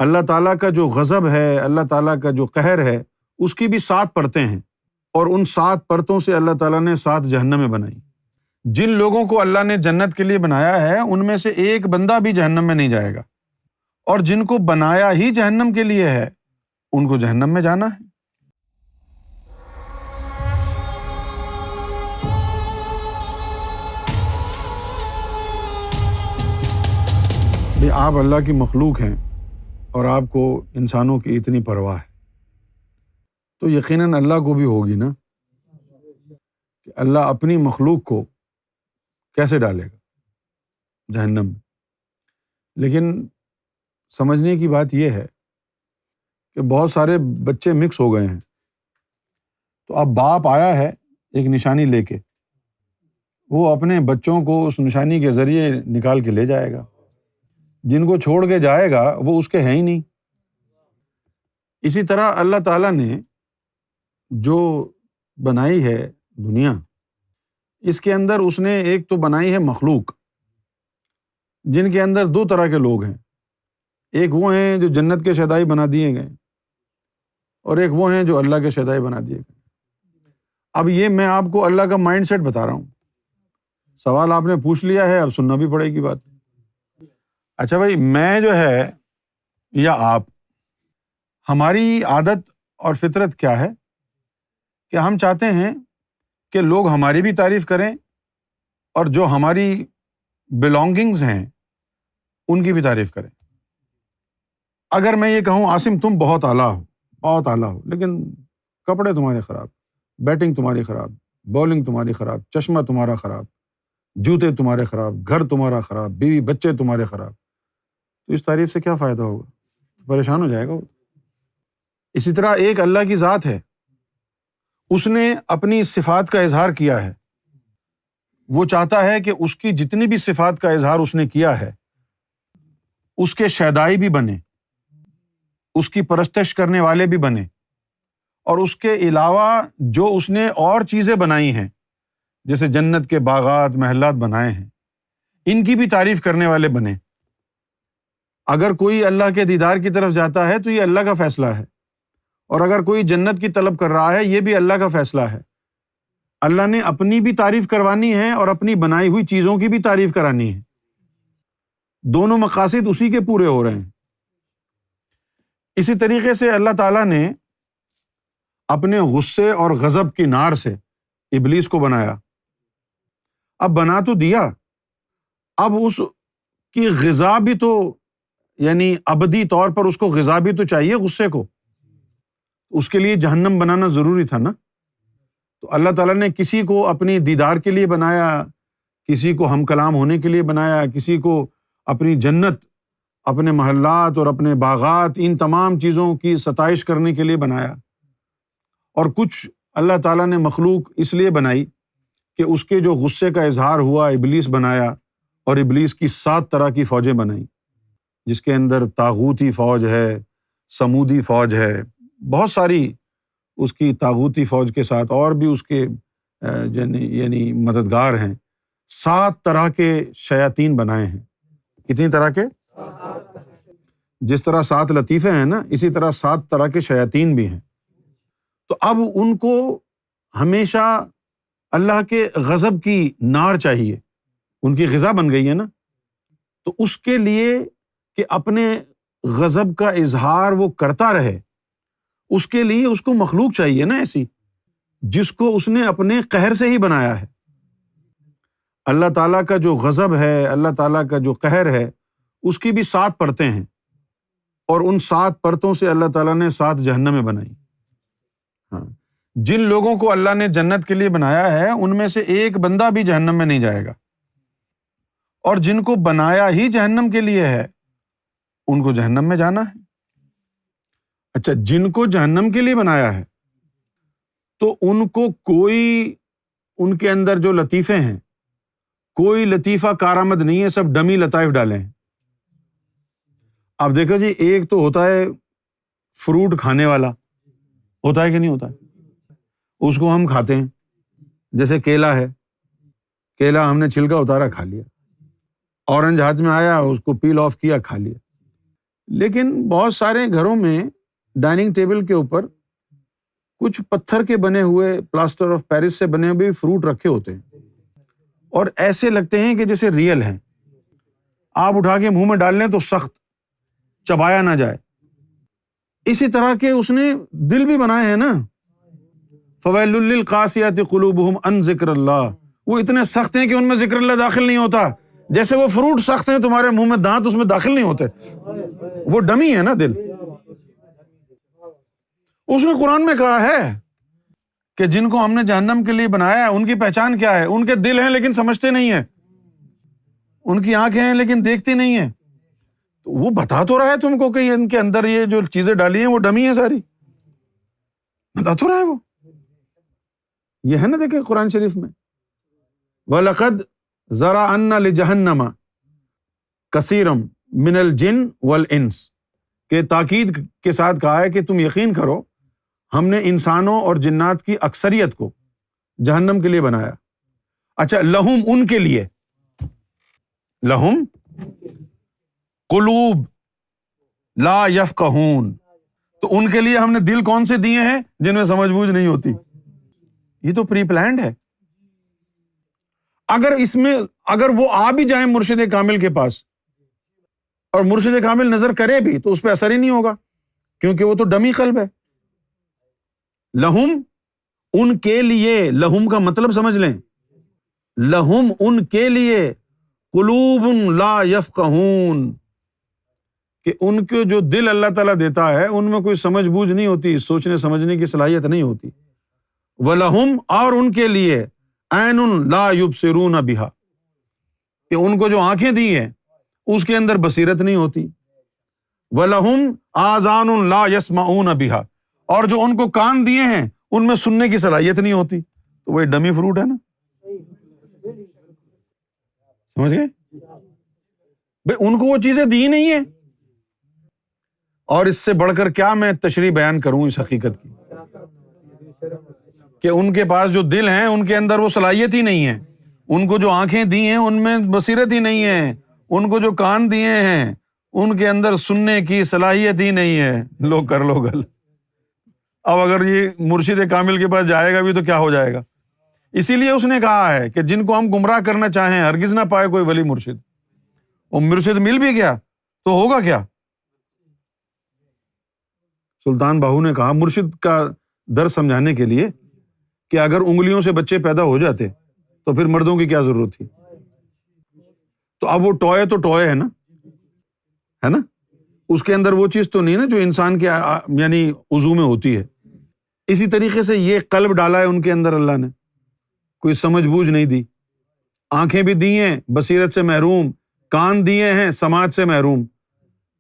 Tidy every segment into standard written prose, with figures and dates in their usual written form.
اللہ تعالیٰ کا جو غضب ہے، اللہ تعالیٰ کا جو قہر ہے، اس کی بھی 7 پرتیں ہیں، اور ان 7 پرتوں سے اللہ تعالیٰ نے 7 جہنمیں بنائی۔ جن لوگوں کو اللہ نے جنت کے لیے بنایا ہے ان میں سے ایک بندہ بھی جہنم میں نہیں جائے گا، اور جن کو بنایا ہی جہنم کے لیے ہے ان کو جہنم میں جانا ہے۔ آپ اللہ کی مخلوق ہیں اور آپ کو انسانوں کی اتنی پرواہ ہے، تو یقیناً اللہ کو بھی ہوگی نا کہ اللہ اپنی مخلوق کو کیسے ڈالے گا جہنم میں۔ لیکن سمجھنے کی بات یہ ہے کہ بہت سارے بچے مکس ہو گئے ہیں، تو اب باپ آیا ہے ایک نشانی لے کے، وہ اپنے بچوں کو اس نشانی کے ذریعے نکال کے لے جائے گا، جن کو چھوڑ کے جائے گا وہ اس کے ہیں ہی نہیں۔ اسی طرح اللہ تعالیٰ نے جو بنائی ہے دنیا، اس کے اندر اس نے ایک تو بنائی ہے مخلوق، جن کے اندر 2 طرح کے لوگ ہیں، ایک وہ ہیں جو جنت کے شہدائی بنا دیے گئے، اور ایک وہ ہیں جو اللہ کے شہدائی بنا دیے گئے۔ اب یہ میں آپ کو اللہ کا مائنڈ سیٹ بتا رہا ہوں، سوال آپ نے پوچھ لیا ہے، اب سننا بھی پڑے گی بات۔ اچھا بھائی، میں جو ہے یا آپ، ہماری عادت اور فطرت کیا ہے کہ ہم چاہتے ہیں کہ لوگ ہماری بھی تعریف کریں اور جو ہماری بلانگنگز ہیں ان کی بھی تعریف کریں۔ اگر میں یہ کہوں عاصم تم بہت اعلیٰ ہو، بہت اعلیٰ ہو، لیکن کپڑے تمہارے خراب، بیٹنگ تمہاری خراب، بولنگ تمہاری خراب، چشمہ تمہارا خراب، جوتے تمہارے خراب، گھر تمہارا خراب، بیوی بچے تمہارے خراب، تو اس تعریف سے کیا فائدہ ہوگا؟ پریشان ہو جائے گا وہ۔ اسی طرح ایک اللہ کی ذات ہے، اس نے اپنی صفات کا اظہار کیا ہے، وہ چاہتا ہے کہ اس کی جتنی بھی صفات کا اظہار اس نے کیا ہے اس کے شہدائی بھی بنے، اس کی پرستش کرنے والے بھی بنے، اور اس کے علاوہ جو اس نے اور چیزیں بنائی ہیں جیسے جنت کے باغات محلات بنائے ہیں، ان کی بھی تعریف کرنے والے بنے۔ اگر کوئی اللہ کے دیدار کی طرف جاتا ہے تو یہ اللہ کا فیصلہ ہے، اور اگر کوئی جنت کی طلب کر رہا ہے یہ بھی اللہ کا فیصلہ ہے۔ اللہ نے اپنی بھی تعریف کروانی ہے اور اپنی بنائی ہوئی چیزوں کی بھی تعریف کرانی ہے، دونوں مقاصد اسی کے پورے ہو رہے ہیں۔ اسی طریقے سے اللہ تعالیٰ نے اپنے غصے اور غضب کی نار سے ابلیس کو بنایا۔ اب بنا تو دیا، اب اس کی غذا بھی تو، یعنی ابدی طور پر اس کو غذا بھی تو چاہیے غصے کو، اس کے لیے جہنم بنانا ضروری تھا نا۔ تو اللہ تعالیٰ نے کسی کو اپنی دیدار کے لیے بنایا، کسی کو ہم کلام ہونے کے لیے بنایا، کسی کو اپنی جنت، اپنے محلات اور اپنے باغات، ان تمام چیزوں کی ستائش کرنے کے لیے بنایا، اور کچھ اللہ تعالیٰ نے مخلوق اس لیے بنائی کہ اس کے جو غصے کا اظہار ہوا ابلیس بنایا، اور ابلیس کی 7 طرح کی فوجیں بنائیں، جس کے اندر طاغوتی فوج ہے، سمودی فوج ہے، بہت ساری اس کی طاغوتی فوج کے ساتھ اور بھی اس کے یعنی مددگار ہیں۔ 7 طرح کے شیاطین بنائے ہیں۔ کتنی طرح کے؟ جس طرح 7 لطیفے ہیں نا، اسی طرح 7 طرح کے شیاطین بھی ہیں۔ تو اب ان کو ہمیشہ اللہ کے غضب کی نار چاہیے، ان کی غذا بن گئی ہے نا، تو اس کے لیے کہ اپنے غضب کا اظہار وہ کرتا رہے، اس کے لیے اس کو مخلوق چاہیے نا ایسی، جس کو اس نے اپنے قہر سے ہی بنایا ہے۔ اللہ تعالیٰ کا جو غضب ہے، اللہ تعالیٰ کا جو قہر ہے، اس کی بھی 7 پرتیں ہیں، اور ان 7 پرتوں سے اللہ تعالیٰ نے 7 جہنمیں بنائی۔ ہاں، جن لوگوں کو اللہ نے جنت کے لیے بنایا ہے ان میں سے ایک بندہ بھی جہنم میں نہیں جائے گا، اور جن کو بنایا ہی جہنم کے لیے ہے ان کو جہنم میں جانا ہے۔ اچھا، جن کو جہنم کے لیے بنایا ہے تو ان کو کوئی، ان کے اندر جو لطیفے ہیں، کوئی لطیفہ کارآمد نہیں ہے، سب ڈمی لطائف ڈالے ہیں۔ اب دیکھو جی، ایک تو ہوتا ہے فروٹ کھانے والا، ہوتا ہے کہ نہیں ہوتا ہے، اس کو ہم کھاتے ہیں، جیسے کیلا ہے، کیلا ہم نے چھلکا اتارا کھا لیا، اورنج ہاتھ میں آیا اس کو پیل آف کیا کھا لیا۔ لیکن بہت سارے گھروں میں ڈائننگ ٹیبل کے اوپر کچھ پتھر کے بنے ہوئے پلاسٹر آف پیرس سے بنے ہوئے فروٹ رکھے ہوتے ہیں اور ایسے لگتے ہیں کہ جیسے ریئل ہیں. آپ اٹھا کے منہ میں ڈال لیں تو سخت، چبایا نہ جائے. اسی طرح کے اس نے دل بھی بنائے ہیں نا. فویل للقاسیۃ قلوبہم عن ذکر اللہ، وہ اتنے سخت ہیں کہ ان میں ذکر اللہ داخل نہیں ہوتا، جیسے وہ فروٹ سخت ہیں تمہارے منہ میں دانت اس میں داخل نہیں ہوتے. وہ ڈمی ہے نا دل. اس نے قرآن میں کہا ہے کہ جن کو ہم نے جہنم کے لیے بنایا ہے ان کی پہچان کیا ہے؟ ان کے دل ہیں لیکن سمجھتے نہیں ہیں، ان کی آنکھیں ہیں لیکن دیکھتی نہیں ہیں. تو وہ بتا تو رہا ہے تم کو کہ ان کے اندر یہ جو چیزیں ڈالی ہیں وہ ڈمی ہیں ساری، بتا تو رہا ہے وہ. یہ ہے نا دیکھیں قرآن شریف میں وَلَقَدْ ذَرَأْنَا لِجَهَنَّمَ كَثِيرًا مِنَ الْجِنِّ وَالْإِنسِ، کہ تاکید کے ساتھ کہا ہے کہ تم یقین کرو ہم نے انسانوں اور جنات کی اکثریت کو جہنم کے لیے بنایا. اچھا، لہم ان کے لیے، لہم قلوب لا یفقہون، تو ان کے لیے ہم نے دل کون سے دیے ہیں؟ جن میں سمجھ بوجھ نہیں ہوتی. یہ تو پری پلانڈ ہے. اگر وہ آ بھی جائیں مرشد کامل کے پاس اور مرشد کامل نظر کرے بھی تو اس پہ اثر ہی نہیں ہوگا، کیونکہ وہ تو ڈمی قلب ہے. لہم ان کے لیے، لہم کا مطلب سمجھ لیں، لہم ان کے لیے قلوب لا یفقہون، کہ ان کے جو دل اللہ تعالیٰ دیتا ہے ان میں کوئی سمجھ بوجھ نہیں ہوتی، سوچنے سمجھنے کی صلاحیت نہیں ہوتی. وَلَهُمْ، اور ان کے لیے عَيْنٌ لَا يُبْصِرُونَ بِهَا، کہ ان کو جو آنکھیں دی ہیں اس کے اندر بصیرت نہیں ہوتی. وَلَهُمْ آذَانٌ لَا يَسْمَعُونَ بِهَا، اور جو ان کو کان دیے ہیں ان میں سننے کی صلاحیت نہیں ہوتی. تو وہ ڈمی فروٹ ہے نا. سمجھ گئے بھئی؟ ان کو وہ چیزیں دی نہیں ہیں. اور اس سے بڑھ کر کیا میں تشریح بیان کروں اس حقیقت کی کہ ان کے پاس جو دل ہیں ان کے اندر وہ صلاحیت ہی نہیں ہے. ان کو جو آنکھیں دی ہیں ان میں بصیرت ہی نہیں ہے. ان کو جو کان دیے ہیں ان کے اندر سننے کی صلاحیت ہی نہیں ہے. لو کر لو گل. اب اگر یہ مرشد کامل کے پاس جائے گا بھی تو کیا ہو جائے گا؟ اسی لیے اس نے کہا ہے کہ جن کو ہم گمراہ کرنا چاہیں ہرگز نہ پائے کوئی ولی مرشد. وہ مرشد مل بھی گیا تو ہوگا کیا؟ سلطان باہو نے کہا مرشد کا درس سمجھانے کے لیے کہ اگر انگلیوں سے بچے پیدا ہو جاتے تو پھر مردوں کی کیا ضرورت تھی؟ تو اب وہ ٹوئے تو ٹوئے ہے نا، اس کے اندر وہ چیز تو نہیں نا جو انسان کے یعنی عضو میں ہوتی ہے. اسی طریقے سے یہ قلب ڈالا ہے ان کے اندر اللہ نے، کوئی سمجھ بوجھ نہیں دی. آنکھیں بھی دی ہیں بصیرت سے محروم، کان دیے ہیں سماعت سے محروم.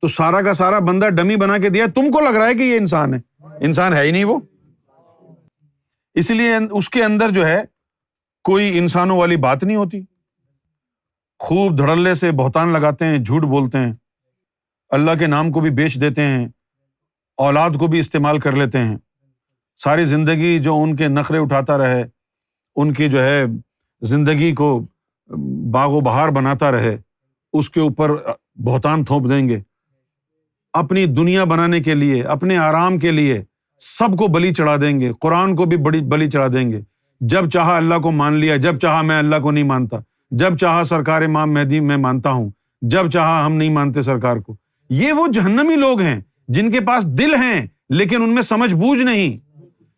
تو سارا کا سارا بندہ ڈمی بنا کے دیا. تم کو لگ رہا ہے کہ یہ انسان ہے، انسان ہے ہی نہیں وہ. اس لیے اس کے اندر جو ہے کوئی انسانوں والی بات نہیں ہوتی. خوب دھڑلے سے بہتان لگاتے ہیں، جھوٹ بولتے ہیں، اللہ کے نام کو بھی بیچ دیتے ہیں، اولاد کو بھی استعمال کر لیتے ہیں. ساری زندگی جو ان کے نخرے اٹھاتا رہے، ان کی جو ہے زندگی کو باغ و بہار بناتا رہے، اس کے اوپر بہتان تھوپ دیں گے. اپنی دنیا بنانے کے لیے، اپنے آرام کے لیے سب کو بلی چڑھا دیں گے. قرآن کو بھی بڑی بلی چڑھا دیں گے. جب چاہا اللہ کو مان لیا، جب چاہا میں اللہ کو نہیں مانتا، جب چاہا سرکار امام مہدی میں مانتا ہوں، جب چاہا ہم نہیں مانتے سرکار کو. یہ وہ جہنمی لوگ ہیں جن کے پاس دل ہیں لیکن ان میں سمجھ بوجھ نہیں،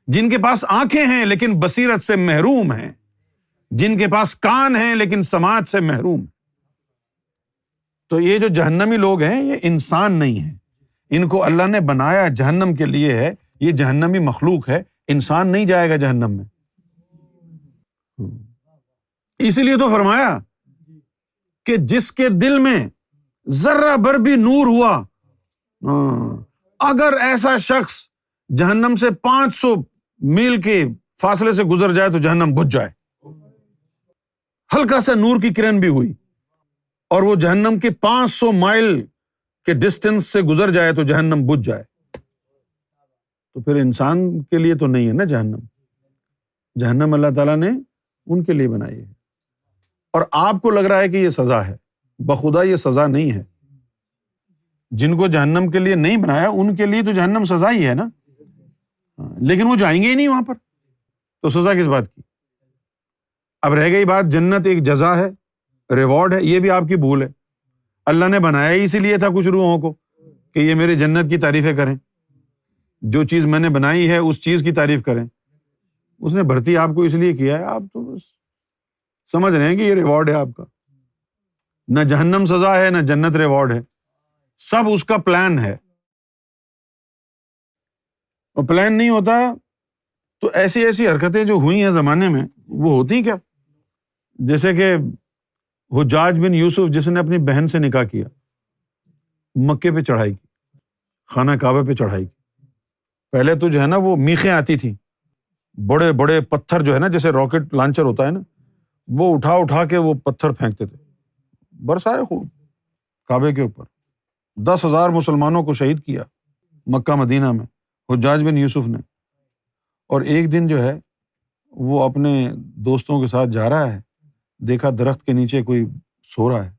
جن کے پاس آنکھیں ہیں لیکن بصیرت سے محروم ہیں، جن کے پاس کان ہیں لیکن سماعت سے محروم. تو یہ جو جہنمی لوگ ہیں یہ انسان نہیں ہیں. ان کو اللہ نے بنایا جہنم کے لیے ہے. یہ جہنمی مخلوق ہے، انسان نہیں جائے گا جہنم میں. اسی لیے تو فرمایا کہ جس کے دل میں ذرہ بھر بھی نور ہوا، اگر ایسا شخص جہنم سے 500 میل کے فاصلے سے گزر جائے تو جہنم بجھ جائے. ہلکا سا نور کی کرن بھی ہوئی اور وہ جہنم کے 500 مائل کے ڈسٹینس سے گزر جائے تو جہنم بجھ جائے. تو پھر انسان کے لیے تو نہیں ہے نا جہنم. جہنم اللہ تعالیٰ نے ان کے لیے بنائی ہے. اور آپ کو لگ رہا ہے کہ یہ سزا ہے، بخدا یہ سزا نہیں ہے. جن کو جہنم کے لیے نہیں بنایا ان کے لیے تو جہنم سزا ہی ہے نا، لیکن وہ جائیں گے ہی نہیں وہاں پر، تو سزا کس بات کی؟ اب رہ گئی بات جنت ایک جزا ہے، ریوارڈ ہے، یہ بھی آپ کی بھول ہے۔ اللہ نے بنایا ہی اسی لیے تھا کچھ روحوں کو کہ یہ میرے جنت کی تعریفیں کریں، جو چیز میں نے بنائی ہے اس چیز کی تعریف کریں۔ اس نے بھرتی آپ کو اس لیے کیا ہے، آپ تو بس سمجھ رہے ہیں کہ یہ ریوارڈ ہے آپ کا۔ نہ جہنم سزا ہے، نہ جنت ریوارڈ ہے، سب اس کا پلان ہے۔ اور پلان نہیں ہوتا تو ایسی ایسی حرکتیں جو ہوئی ہیں زمانے میں وہ ہوتی کیا؟ جیسے کہ حجاج بن یوسف جس نے اپنی بہن سے نکاح کیا، مکے پہ چڑھائی کی، خانہ کعبہ پہ چڑھائی کی۔ پہلے تو جو ہے نا وہ میخیں آتی تھیں، بڑے بڑے پتھر جو ہے نا جیسے راکٹ لانچر ہوتا ہے نا، وہ اٹھا کے وہ پتھر پھینکتے تھے، برسائے خوب کعبے کے اوپر۔ 10,000 مسلمانوں کو شہید کیا مکہ مدینہ میں حجاج بن یوسف نے۔ اور ایک دن جو ہے وہ اپنے دوستوں کے ساتھ جا رہا ہے، دیکھا درخت کے نیچے کوئی سو رہا ہے،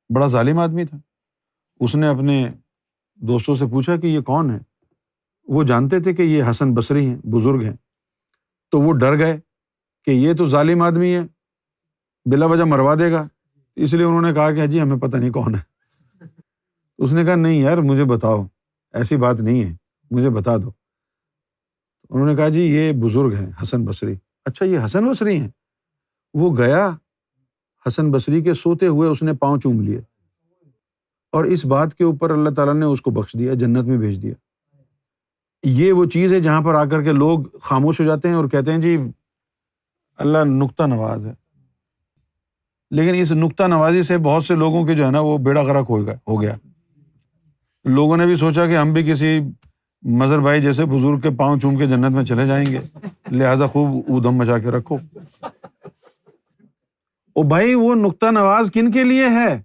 بڑا ظالم آدمی تھا۔ اس نے اپنے دوستوں سے پوچھا کہ یہ کون ہے؟ وہ جانتے تھے کہ یہ حسن بصری ہیں، بزرگ ہیں، تو وہ ڈر گئے کہ یہ تو ظالم آدمی ہے، بلا وجہ مروا دے گا، اس لیے انہوں نے کہا کہ جی ہمیں پتہ نہیں کون ہے۔ اس نے کہا نہیں یار مجھے بتاؤ، ایسی بات نہیں ہے، مجھے بتا دو۔ انہوں نے کہا جی یہ بزرگ ہیں حسن بصری۔ اچھا یہ حسن بصری ہیں؟ وہ گیا حسن بصری کے سوتے ہوئے اس نے پاؤں چوم لیے، اور اس بات کے اوپر اللہ تعالیٰ نے اس کو بخش دیا، جنت میں بھیج دیا۔ یہ وہ چیز ہے جہاں پر آ کر کے لوگ خاموش ہو جاتے ہیں اور کہتے ہیں جی اللہ نکتہ نواز ہے، لیکن اس نکتہ نوازی سے بہت سے لوگوں کے جو ہے نا وہ بیڑا غرق ہو گیا۔ لوگوں نے بھی سوچا کہ ہم بھی کسی مظہر بھائی جیسے بزرگ کے پاؤں چوم کے جنت میں چلے جائیں گے، لہٰذا خوب اودم مچا کے رکھو۔ او بھائی وہ نکتہ نواز کن کے لیے ہے؟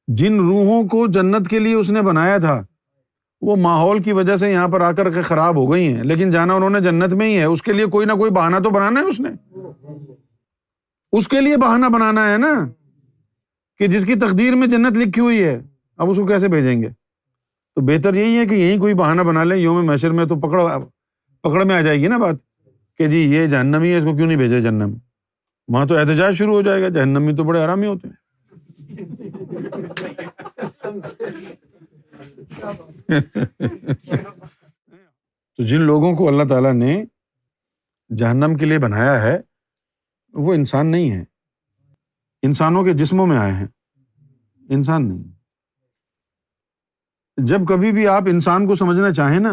جن روحوں کو جنت کے لیے اس نے بنایا تھا وہ ماحول کی وجہ سے یہاں پر آ کر کے خراب ہو گئی ہیں، لیکن جانا انہوں نے جنت میں ہی ہے، اس کے لیے کوئی نہ کوئی بہانہ تو بنانا ہے، اس نے اس کے لیے بہانہ بنانا ہے نا، کہ جس کی تقدیر میں جنت لکھی ہوئی ہے اب اس کو کیسے بھیجیں گے؟ تو بہتر یہی ہے کہ یہیں کوئی بہانہ بنا لیں، یوم محشر میں تو پکڑ میں آ جائے گی نا بات کہ جی یہ جہنمی ہے، اس کو کیوں نہیں بھیجے جہنم؟ وہاں تو احتجاج شروع ہو جائے گا، جہنمی تو بڑے حرامی ہوتے ہیں۔ تو جن لوگوں کو اللہ تعالیٰ نے جہنم کے لیے بنایا ہے وہ انسان نہیں ہے، انسانوں کے جسموں میں آئے ہیں، انسان نہیں۔ جب کبھی بھی آپ انسان کو سمجھنا چاہیں نا،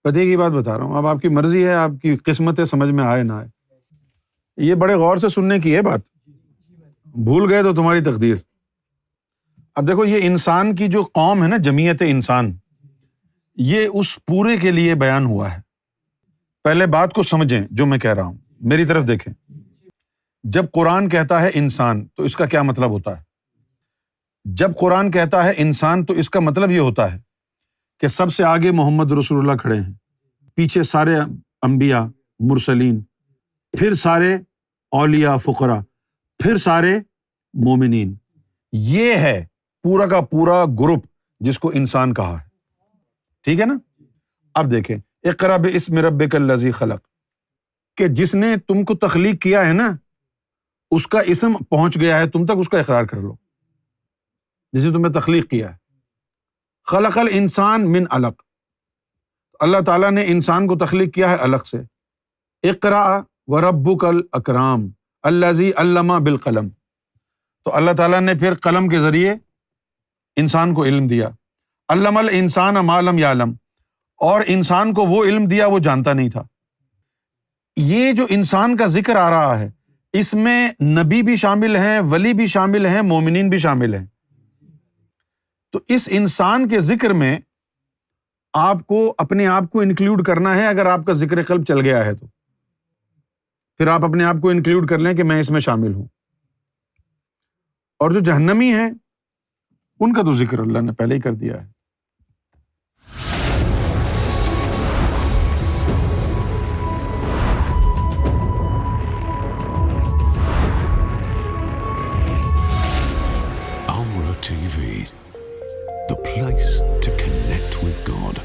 پتے کی بات بتا رہا ہوں، اب آپ کی مرضی ہے، آپ کی قسمت ہے، سمجھ میں آئے نہ آئے، یہ بڑے غور سے سننے کی ہے بات، بھول گئے تو تمہاری تقدیر۔ اب دیکھو یہ انسان کی جو قوم ہے نا، جمعیت انسان، یہ اس پورے کے لیے بیان ہوا ہے۔ پہلے بات کو سمجھیں جو میں کہہ رہا ہوں، میری طرف دیکھیں۔ جب قرآن کہتا ہے انسان تو اس کا کیا مطلب ہوتا ہے؟ جب قرآن کہتا ہے انسان تو اس کا مطلب یہ ہوتا ہے کہ سب سے آگے محمد رسول اللہ کھڑے ہیں، پیچھے سارے انبیاء مرسلین، پھر سارے اولیاء فقراء، پھر سارے مومنین۔ یہ ہے پورا کا پورا گروپ جس کو انسان کہا ہے، ٹھیک ہے نا؟ اب دیکھیں اقرأ باسم ربک الذی خلق، کہ جس نے تم کو تخلیق کیا ہے نا اس کا اسم پہنچ گیا ہے تم تک، اس کا اقرار کر لو، جس نے تمہیں تخلیق کیا ہے۔ خلق الانسان من علق، اللہ تعالیٰ نے انسان کو تخلیق کیا ہے علق سے۔ اقرأ وربک الاکرم الذی علم بالقلم، تو اللہ تعالیٰ نے پھر قلم کے ذریعے انسان کو علم دیا۔ علم الانسان ما لم یعلم، اور انسان کو وہ علم دیا وہ جانتا نہیں تھا۔ یہ جو انسان کا ذکر آ رہا ہے اس میں نبی بھی شامل ہیں، ولی بھی شامل ہیں، مومنین بھی شامل ہیں۔ تو اس انسان کے ذکر میں آپ کو اپنے آپ کو انکلوڈ کرنا ہے۔ اگر آپ کا ذکر قلب چل گیا ہے تو پھر آپ اپنے آپ کو انکلوڈ کر لیں کہ میں اس میں شامل ہوں۔ اور جو جہنمی ہیں ان کا تو ذکر اللہ نے پہلے ہی کر دیا ہے۔ Amra TV, place to connect with God.